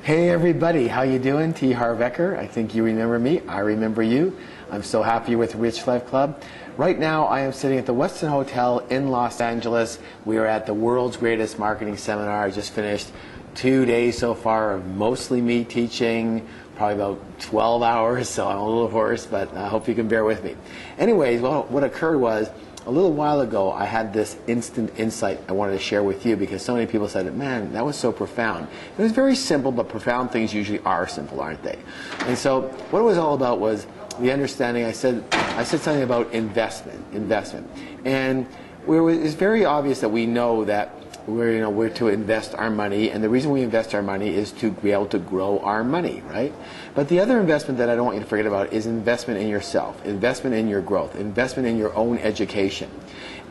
Hey everybody, how you doing? Harv Eker. I think you remember me. I remember you. I'm so happy with Rich Life Club. Right now I am sitting at the Westin Hotel in Los Angeles. We are at the world's greatest marketing seminar. I just finished 2 days so far of mostly me teaching, probably about 12 hours, so I'm a little hoarse, but I hope you can bear with me. Anyways, what occurred was, a little while ago, I had this instant insight I wanted to share with you because so many people said, man, that was so profound. It was very simple, but profound things usually are simple, aren't they? And so what it was all about was the understanding. I said something about investment. And it's very obvious that we know that we're to invest our money, and the reason we invest our money is to be able to grow our money, right? But the other investment that I don't want you to forget about is investment in yourself, investment in your growth, investment in your own education,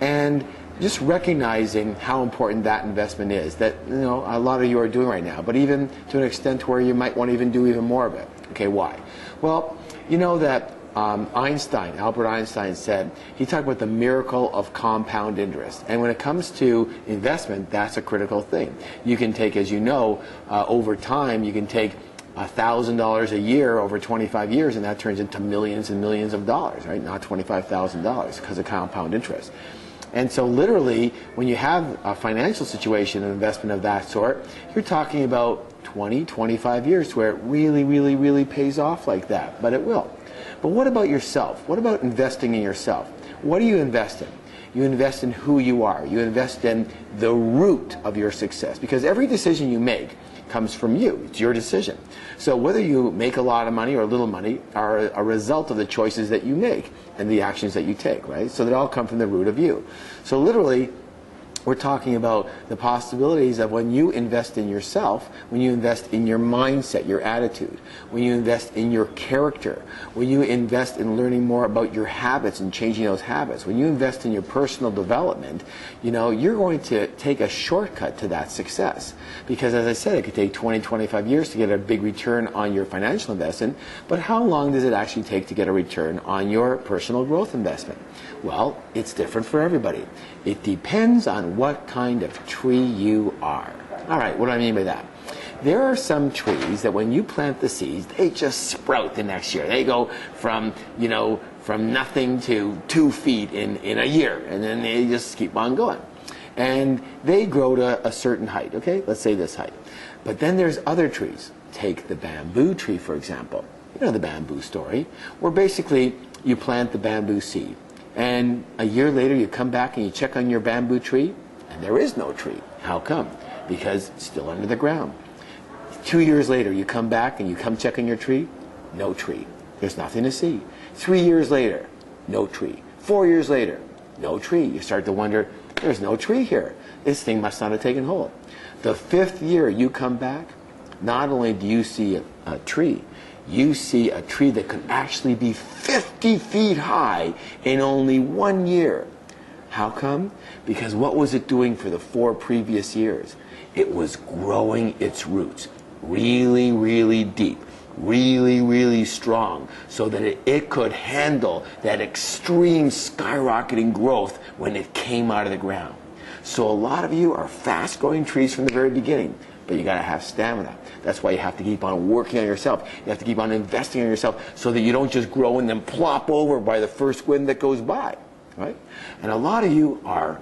and just recognizing how important that investment is, that a lot of you are doing right now, but even to an extent where you might want to even do even more of it. Okay, why? Well, you know that Albert Einstein said, he talked about the miracle of compound interest. And when it comes to investment, that's a critical thing. You can take, as you know, over time, you can take $1,000 a year over 25 years, and that turns into millions and millions of dollars, right? Not $25,000 because of compound interest. And so literally, when you have a financial situation, an investment of that sort, you're talking about 20, 25 years where it really, really, really pays off like that. But it will. But what about yourself? What about investing in yourself? What do you invest in? You invest in who you are. You invest in the root of your success. Because every decision you make comes from you. It's your decision. So whether you make a lot of money or little money are a result of the choices that you make and the actions that you take, right? So they all come from the root of you. So literally, we're talking about the possibilities of when you invest in yourself, when you invest in your mindset, your attitude, when you invest in your character, when you invest in learning more about your habits and changing those habits, when you invest in your personal development, you're going to take a shortcut to that success. Because as I said, it could take 20, 25 years to get a big return on your financial investment, but how long does it actually take to get a return on your personal growth investment? Well, it's different for everybody. It depends on what kind of tree you are. All right, what do I mean by that? There are some trees that when you plant the seeds, they just sprout the next year. They go from nothing to 2 feet in a year, and then they just keep on going. And they grow to a certain height, okay? Let's say this height. But then there's other trees. Take the bamboo tree, for example. You know the bamboo story, where basically you plant the bamboo seed. And a year later, you come back and you check on your bamboo tree, and there is no tree. How come? Because it's still under the ground. 2 years later, you come back and you come check on your tree, no tree. There's nothing to see. 3 years later, no tree. 4 years later, no tree. You start to wonder, there's no tree here. This thing must not have taken hold. The 5th year you come back, not only do you see a tree, you see a tree that could actually be 50 feet high in only 1 year. How come? Because what was it doing for the 4 previous years? It was growing its roots really, really deep, really, really strong, so that it could handle that extreme skyrocketing growth when it came out of the ground. So a lot of you are fast-growing trees from the very beginning, but you got to have stamina. That's why you have to keep on working on yourself. You have to keep on investing in yourself so that you don't just grow and then plop over by the first wind that goes by, right? And a lot of you are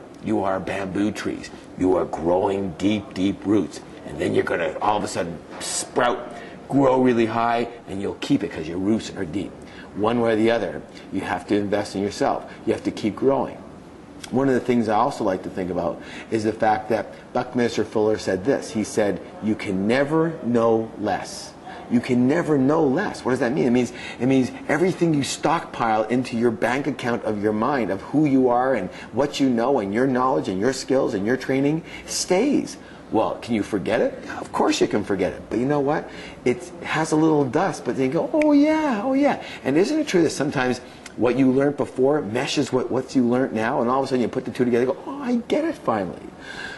bamboo trees. You are growing deep, deep roots. And then you're going to all of a sudden sprout, grow really high, and you'll keep it because your roots are deep. One way or the other, you have to invest in yourself. You have to keep growing. One of the things I also like to think about is the fact that Buckminster Fuller said this. He said, you can never know less. You can never know less. What does that mean? It means everything you stockpile into your bank account of your mind, of who you are and what you know and your knowledge and your skills and your training stays. Well, can you forget it? Of course you can forget it. But you know what? It has a little dust, but then you go, oh yeah, oh yeah. And isn't it true that sometimes what you learned before meshes with what you learned now, and all of a sudden you put the two together and go, oh, I get it finally.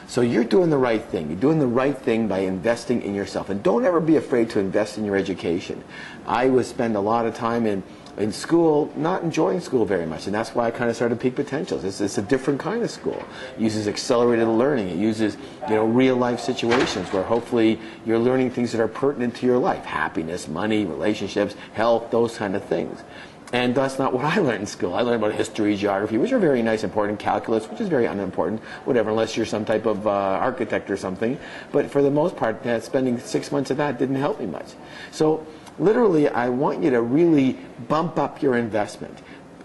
So you're doing the right thing. You're doing the right thing by investing in yourself. And don't ever be afraid to invest in your education. I would spend a lot of time in in school, not enjoying school very much, and that's why I kind of started Peak Potentials. It's a different kind of school. It uses accelerated learning. It uses, real life situations where hopefully you're learning things that are pertinent to your life: happiness, money, relationships, health, those kind of things. And that's not what I learned in school. I learned about history, geography, which are very nice, important, calculus, which is very unimportant, whatever, unless you're some type of architect or something. But for the most part, spending 6 months of that didn't help me much. So literally, I want you to really bump up your investment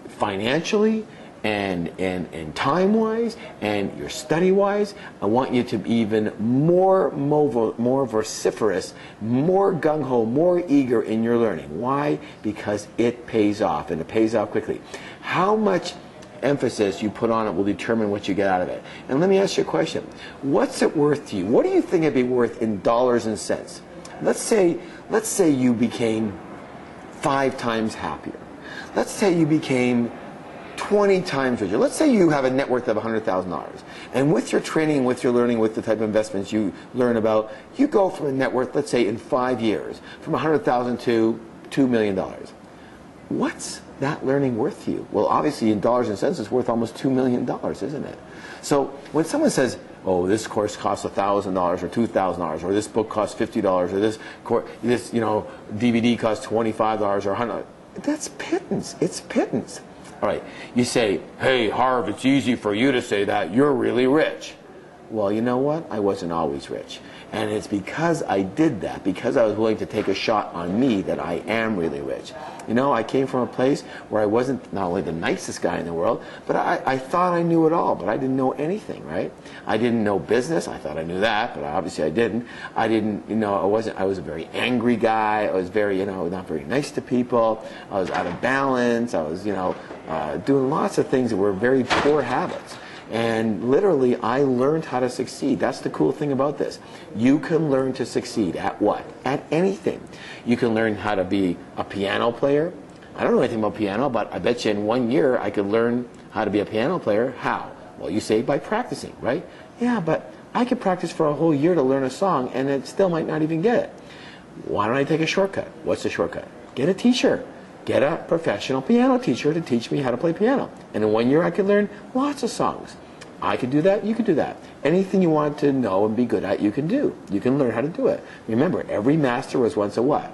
financially and time-wise and your study-wise. I want you to be even more vociferous, more gung-ho, more eager in your learning. Why? Because it pays off, and it pays off quickly. How much emphasis you put on it will determine what you get out of it. And let me ask you a question. What's it worth to you? What do you think it'd be worth in dollars and cents? Let's say you became 5 times happier. Let's say you became 20 times richer. Let's say you have a net worth of $100,000. And with your training, with your learning, with the type of investments you learn about, you go from a net worth, let's say in 5 years, from $100,000 to $2 million. What's that learning worth to you? Well, obviously in dollars and cents, it's worth almost $2 million, isn't it? So when someone says, oh, this course costs $1,000 or $2,000, or this book costs $50, or this DVD costs $25 or $100, that's pittance. It's pittance. All right, you say, hey, Harv, it's easy for you to say that. You're really rich. Well, you know what? I wasn't always rich. And it's because I did that, because I was willing to take a shot on me, that I am really rich. I came from a place where I wasn't not only the nicest guy in the world, but I thought I knew it all, but I didn't know anything, right? I didn't know business. I thought I knew that, but obviously I didn't. I didn't, I was a very angry guy. I was very, not very nice to people. I was out of balance. I was, doing lots of things that were very poor habits. And literally, I learned how to succeed. That's the cool thing about this. You can learn to succeed at what? At anything. You can learn how to be a piano player. I don't know anything about piano, but I bet you in 1 year I could learn how to be a piano player. How? Well, you say by practicing, right? Yeah, but I could practice for a whole year to learn a song, and it still might not even get it. Why don't I take a shortcut? What's the shortcut? Get a teacher. Get a professional piano teacher to teach me how to play piano. And in 1 year I could learn lots of songs. I could do that, you could do that. Anything you want to know and be good at, you can do. You can learn how to do it. Remember, every master was once a what?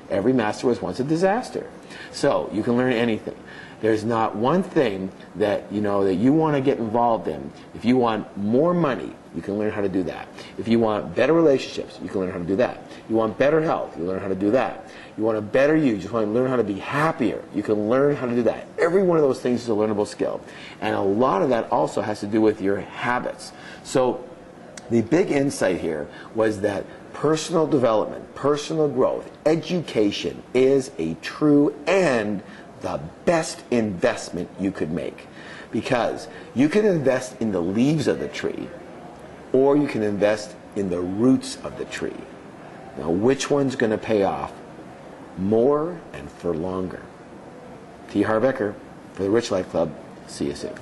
Every master was once a disaster. So you can learn anything. There's not one thing that that you want to get involved in. If you want more money, you can learn how to do that. If you want better relationships, you can learn how to do that. You want better health, you learn how to do that. You want a better you just want to learn how to be happier, you can learn how to do that. Every one of those things is a learnable skill. And a lot of that also has to do with your habits. So the big insight here was that personal development, personal growth, education is a true and the best investment you could make. Because you can invest in the leaves of the tree, or you can invest in the roots of the tree. Now, which one's going to pay off more and for longer? Harv Eker for the Rich Life Club. See you soon.